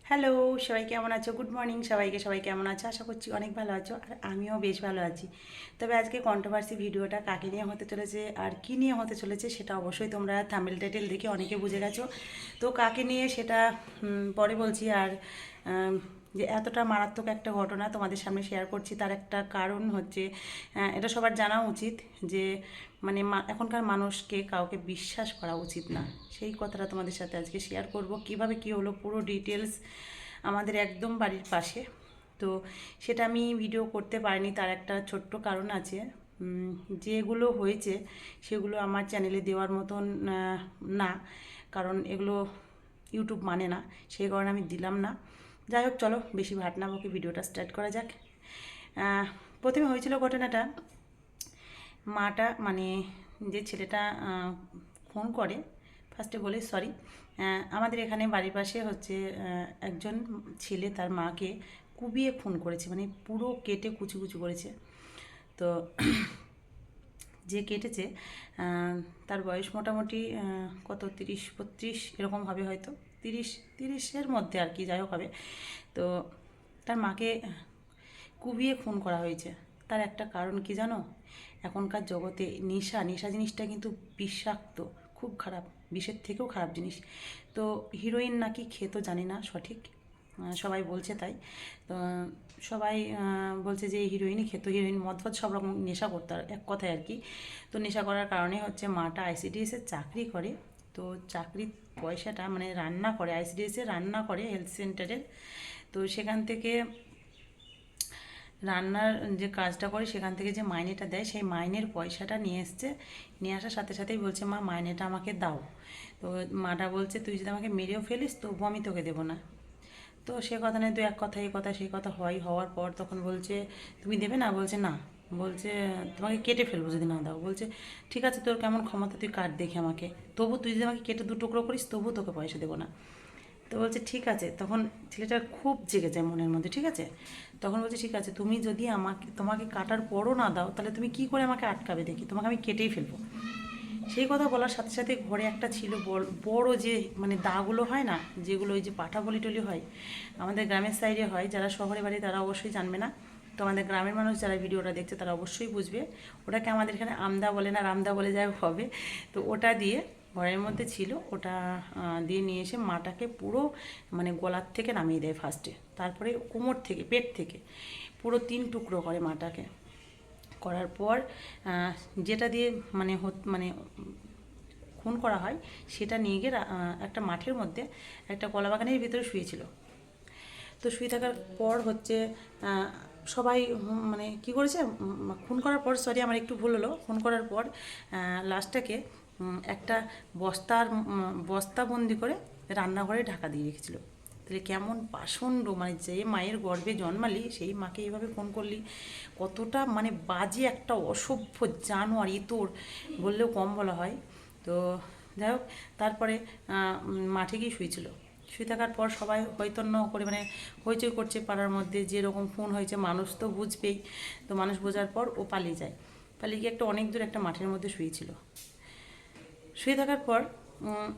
Hello, সবাই কেমন আছো? গুড মর্নিং সবাইকে। সবাই কেমন আছো? আশা করছি অনেক ভালো আছো, আর আমিও বেশ ভালো আছি। তবে আজকে কন্ট্রোভার্সি ভিডিওটা কাকে নিয়ে হতে চলেছে আর কি নিয়ে হতে চলেছে সেটা অবশ্যই তোমরা থাম্বনেল টাইটেল দেখে অনেকে বুঝে গেছো। তো কাকে নিয়ে সেটা পরে বলছি। আর উম, যে এতটা মারাত্মক একটা ঘটনা তোমাদের সামনে শেয়ার করছি, তার একটা কারণ হচ্ছে এটা সবার জানা উচিত যে মানে এখনকার মানুষকে কাউকে বিশ্বাস করা উচিত না। সেই কথাটা তোমাদের সাথে আজকে শেয়ার করব, কিভাবে কি হলো পুরো ডিটেলস আমাদের একদম বাড়ির পাশে। তো সেটা আমি ভিডিও করতে পারিনি, তার একটা ছোট্ট কারণ আছে। যেগুলো হয়েছে সেগুলো আমার চ্যানেলে দেওয়ার মতন না, কারণ এগুলো ইউটিউব মানে না, সেই কারণে আমি দিলাম না। যাই হোক, চলো বেশি ভাট না বকে ভিডিওটা স্টার্ট করা যাক। প্রথমে হয়েছিল ঘটনাটা, মাটা মানে যে ছেলেটা ফোন করে, ফার্স্টে বলে সরি, আমাদের এখানে বাড়ির পাশে হচ্ছে একজন ছেলে তার মাকে কুবিয়ে খুন করেছে, মানে পুরো কেটে কুচি কুচি করেছে। তো যে কেটেছে তার বয়স মোটামুটি কত 30-32 এরকম হবে হয়তো, 30-30-এর মধ্যে আর কি, যাই হোক হবে। তো তার মাকে কুবিয়ে খুন করা হয়েছে। তার একটা কারণ কি জানো? এখনকার জগতে নেশা নেশা জিনিসটা কিন্তু বিষাক্ত, খুব খারাপ, বিষের থেকেও খারাপ জিনিস। তো হিরোইন নাকি খেতো, জানি না সঠিক, সবাই বলছে তাই। তো সবাই বলছে যে হিরোইনই খেতো, হিরোইন মদ ফদ সব রকম নেশা করতো আর এক কথায় আর কি। তো নেশা করার কারণে হচ্ছে মাটা আইসিডিএসের চাকরি করে। তো চাকরির পয়সাটা মানে রান্না করে, আইসিডিএসে রান্না করে হেলথ সেন্টারের। তো সেখান থেকে রান্নার যে কাজটা করে সেখান থেকে যে মাইনেটা দেয় সেই মাইনের পয়সাটা নিয়ে এসছে। নিয়ে আসার সাথে সাথেই বলছে মা মাইনেটা আমাকে দাও। তো মাটা বলছে তুই যদি আমাকে মেরেও ফেলিস তবুও আমি তোকে দেবো না। তো সে কথা নেই, তো এক কথা এই কথা সেই কথা হওয়ার পর তখন বলছে তুমি দেবে না? বলছে না। বলছে তোমাকে কেটে ফেলবো যদি না দাও। বলছে ঠিক আছে, তোর কেমন ক্ষমতা, তুই কাট দেখে আমাকে, তবু তুই যদি আমাকে কেটে দু টুকরো করিস তবু তোকে পয়সা দেবো না। তো বলছে ঠিক আছে। তখন ছেলেটা খুব জেগে যায় মনের মধ্যে, ঠিক আছে। তখন বলছে ঠিক আছে, তুমি যদি তোমাকে কাটার পরও না দাও তাহলে তুমি কি করে আমাকে আটকাবে দেখি, তোমাকে আমি কেটেই ফেলবো। সেই কথা বলার সাথে সাথে ঘরে একটা ছিল বড় যে মানে দাগুলো হয় না, যেগুলো ওই যে পাঠা বলি টলি হয়, আমাদের গ্রামের সাইডে হয়, যারা শহরে বাড়ি তারা অবশ্যই জানবে না। তো আমাদের গ্রামের মানুষ যারা ভিডিওটা দেখছে তারা অবশ্যই বুঝবে। ওটাকে আমাদের এখানে আমদা বলে না রামদা বলে যাই হবে। তো ওটা দিয়ে ঘরের মধ্যে ছিল, ওটা দিয়ে নিয়ে এসে মাটাকে পুরো মানে গলার থেকে নামিয়ে দেয় ফার্স্টে, তারপরে কোমর থেকে পেট থেকে পুরো 3 টুকরো করে মাটাকে। করার পর যেটা দিয়ে মানে মানে খুন করা হয় সেটা নিয়ে গিয়ে একটা মাঠের মধ্যে একটা কলা বাগানের ভিতরে শুয়েছিল। তো শুয়ে থাকার পর হচ্ছে সবাই মানে কি করেছে, খুন করার পর, সরি আমার একটু ভুল হলো, খুন করার পর লাশটাকে একটা বস্তাবন্দি করে রান্নাঘরে ঢাকা দিয়ে রেখেছিল। তাহলে কেমন পাষণ্ড, মানে যে মায়ের গর্ভে জন্মালি সেই মাকে এইভাবে খুন করলি, কতটা মানে বাজে একটা অসভ্য জানোয়ার ইতর বললেও কম বলা হয়। তো যাই হোক, তারপরে মাঠে গিয়ে শুয়েছিল। শুয়ে থাকার পর সবাই হৈতন্ন করে মানে হইচই করছে পাড়ার মধ্যে, যেরকম খুন হয়েছে মানুষ তো বুঝবেই। তো মানুষ বোঝার পর ও পালিয়ে যায়। পালিয়ে গিয়ে একটা অনেক দূর একটা মাঠের মধ্যে শুয়েছিল। শুয়ে থাকার পর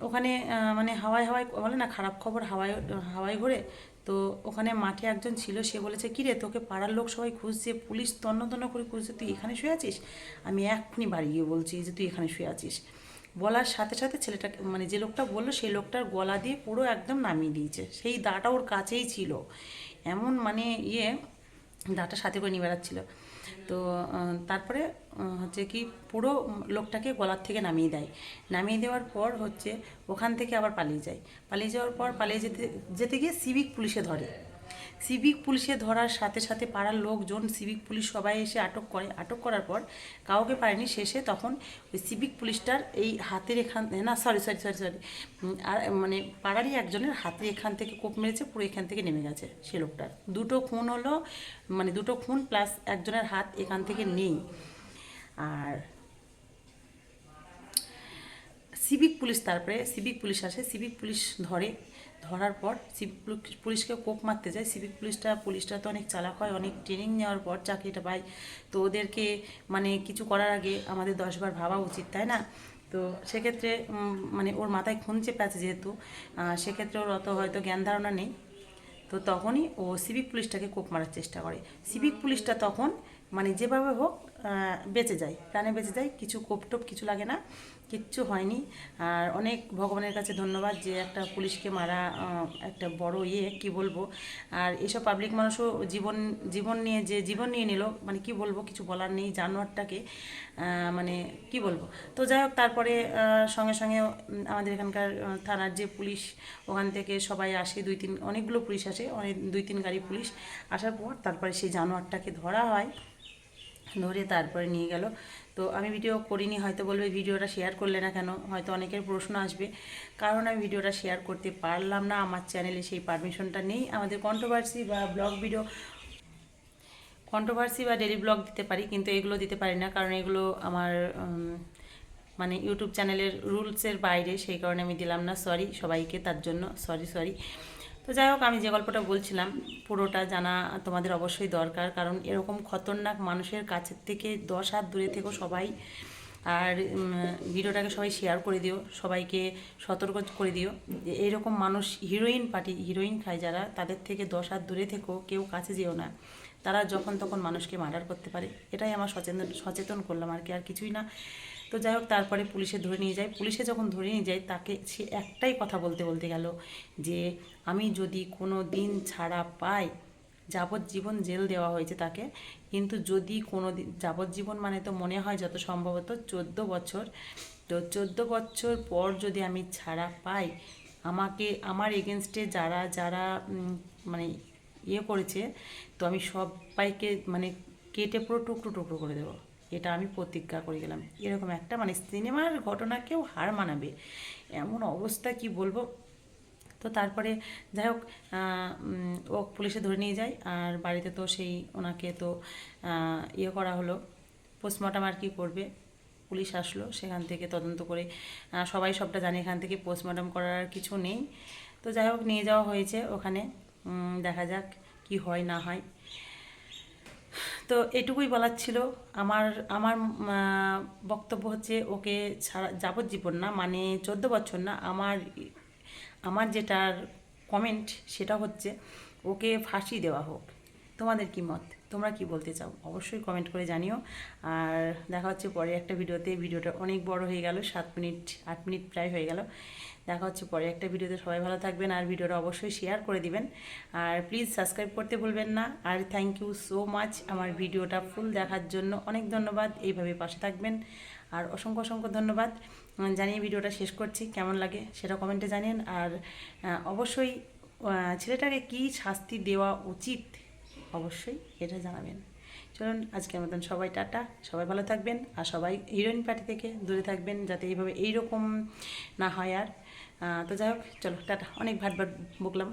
ওখানে মানে হাওয়ায় হাওয়ায় বলে না খারাপ খবর হাওয়ায় হাওয়ায় ঘোরে। তো ওখানে মাঠে একজন ছিল, সে বলেছে কিরে তোকে পাড়ার লোক সবাই খুঁজছে, পুলিশ তন্ন তন্ন করে খুঁজছে, তুই এখানে শুয়ে আছিস, আমি এক্ষুনি বাড়ি গিয়ে বলছি যে তুই এখানে শুয়ে আছিস। বলার সাথে সাথে ছেলেটা মানে যে লোকটা বললো সেই লোকটার গলা দিয়ে পুরো একদম নামিয়ে দিয়েছে, সেই দাটা ওর কাছেই ছিল। এমন মানে দাটা সাথে করে নিয়ে বেড়াচ্ছিল। তো তারপরে হচ্ছে কি পুরো লোকটাকে গলার থেকে নামিয়ে দেয়। নামিয়ে দেওয়ার পর হচ্ছে ওখান থেকে আবার পালিয়ে যায়। পালিয়ে যাওয়ার পর পালিয়ে যেতে যেতে গিয়ে সিভিক পুলিশে ধরে। সিভিক পুলিশে ধরার সাথে সাথে পাড়ার লোকজন, সিভিক পুলিশ সবাই এসে আটক করে। আটক করার পর কাউকে পারেনি, শেষে তখন ওই সিভিক পুলিশটার এই হাতের এখান, না সরি সরি সরি সরি, আর মানে পাড়ারই একজনের হাতে এখান থেকে কোপ মেরেছে, পুরো এখান থেকে নেমে গেছে সে লোকটার। দুটো খুন হলো, মানে দুটো খুন প্লাস একজনের হাত এখান থেকে নেই। আর সিভিক পুলিশ, তারপরে সিভিক পুলিশ আসে, সিভিক পুলিশ ধরে। ধরার পর সিভিক পুলিশকে কোপ মারতে যায়। সিভিক পুলিশটা তো অনেক চালাক হয়, অনেক ট্রেনিং নেওয়ার পর চাকরিটা পায়। তো ওদেরকে মানে কিছু করার আগে আমাদের 10বার ভাবা উচিত, তাই না? তো সেক্ষেত্রে মানে ওর মাথায় খুন চেপে আছে যেহেতু, সেক্ষেত্রে ওর অত হয়তো জ্ঞান ধারণা নেই। তো তখনই ও সিভিক পুলিশটাকে কোপ মারার চেষ্টা করে। সিভিক পুলিশটা তখন মানে যেভাবে হোক বেঁচে যায়, প্রাণে বেঁচে যায়, কিছু কোপটোপ কিছু লাগে না, কিচ্ছু হয়নি। আর অনেক ভগবানের কাছে ধন্যবাদ যে একটা পুলিশকে মারা একটা বড় কি বলবো। আর এসব পাবলিক মানুষও জীবন নিয়ে নিল, মানে কি বলবো, কিছু বলার নেই জানোয়ারটাকে, মানে কি বলবো। তো যাই হোক, তারপরে সঙ্গে সঙ্গে আমাদের এখানকার থানার যে পুলিশ, ওখান থেকে সবাই আসে, অনেকগুলো পুলিশ আসে, 2-3 গাড়ি পুলিশ আসার পর তারপরে সেই জানোয়ারটাকে ধরা হয়। ধরে তারপরে নিয়ে গেল। তো আমি ভিডিও করিনি, হয়তো বলবে ভিডিওটা শেয়ার করলে না কেন, হয়তো অনেকের প্রশ্ন আসবে, কারণ আমি ভিডিওটা শেয়ার করতে পারলাম না, আমার চ্যানেলে সেই পারমিশনটা নেই। আমাদের কন্ট্রোভার্সি বা ডেলি ব্লগ দিতে পারি, কিন্তু এগুলো দিতে পারি না, কারণ এগুলো আমার মানে ইউটিউব চ্যানেলের রুলসের বাইরে, সেই কারণে আমি দিলাম না। সরি সবাইকে, তার জন্য সরি। তো যাই হোক, আমি যে গল্পটা বলছিলাম পুরোটা জানা তোমাদের অবশ্যই দরকার, কারণ এরকম খতরনাক মানুষের কাছের থেকে 10 হাত দূরে থেকো সবাই। আর ভিডিওটাকে সবাই শেয়ার করে দিও, সবাইকে সতর্ক করে দিও যে এইরকম মানুষ, হিরোইন খায় যারা, তাদের থেকে 10 হাত দূরে থেকো, কেউ কাছে যেও না। তারা যখন তখন মানুষকে মার্ডার করতে পারে, এটাই আমার সচেতন করলাম আর কি, আর কিছুই না। তো যাই হোক, তারপরে পুলিশে যখন ধরে নিয়ে যায়, তাকে সে একটাই কথা বলতে গেল যে আমি যদি কোনো দিন ছাড়া পাই, যাবজ্জীবন জেল দেওয়া হয়েছে তাকে, কিন্তু যদি কোনো দিন, যাবজ্জীবন মানে তো মনে হয় যত সম্ভবত 14 বছর, তো 14 বছর পর যদি আমি ছাড়া পাই, আমার এগেনস্টে যারা যারা মানে করেছে, তো আমি সবাইকে মানে কেটে পুরো টুকরো করে দেবো, এটা আমি প্রতিজ্ঞা করে গেলাম। এরকম একটা মানে সিনেমার ঘটনাকেও হার মানাবে এমন অবস্থা, কি বলবো। তো তারপরে যাই হোক, ও পুলিশে ধরে নিয়ে যায়, আর বাড়িতে তো ওনাকে তো করা হলো, পোস্টমর্টম আর কি করবে। পুলিশ আসলো, সেখান থেকে তদন্ত করে সবাই সবটা জানে, এখান থেকে পোস্টমর্টম করার কিছু নেই। তো যাই হোক, নিয়ে যাওয়া হয়েছে ওখানে, দেখা যাক কি হয় না হয়। তো এটুকুই বলার ছিল। আমার আমার বক্তব্য হচ্ছে, ওকে ছাড়া যাবজ্জীবন না, মানে 14 বছর না, আমার যেটার কমেন্ট সেটা হচ্ছে ওকে ফাঁসি দেওয়া হোক। তোমাদের কি মত? তোমরা কি বলতে চাও অবশ্যই কমেন্ট করে জানিও। আর দেখা হচ্ছে পরে একটা ভিডিওতে। ভিডিওটা অনেক বড় হয়ে গেল, 8 মিনিট প্রায় হয়ে গেল। দেখা হচ্ছে পরে একটা ভিডিওতে। সবাই ভালো থাকবেন, আর ভিডিওটা অবশ্যই শেয়ার করে দিবেন, আর প্লিজ সাবস্ক্রাইব করতে ভুলবেন না। আর থ্যাংক ইউ সো মাচ আমার ভিডিওটা ফুল দেখার জন্য, অনেক ধন্যবাদ। এইভাবে পাশে থাকবেন, আর অসংখ্য ধন্যবাদ। জানিয়ে ভিডিওটা শেষ করছি, কেমন লাগে সেটা কমেন্টে জানিন। আর অবশ্যই ছেলেটাকে কী শাস্তি দেওয়া উচিত অবশ্যই এটা জানাবেন। চলুন, আজকের মতন সবাই টাটা, সবাই ভালো থাকবেন, আর সবাই হিরোইন পার্টি থেকে দূরে থাকবেন, যাতে এইরকম না হয় আর। তো যাই হোক, চলো টাটা, অনেক ভাট বকলাম।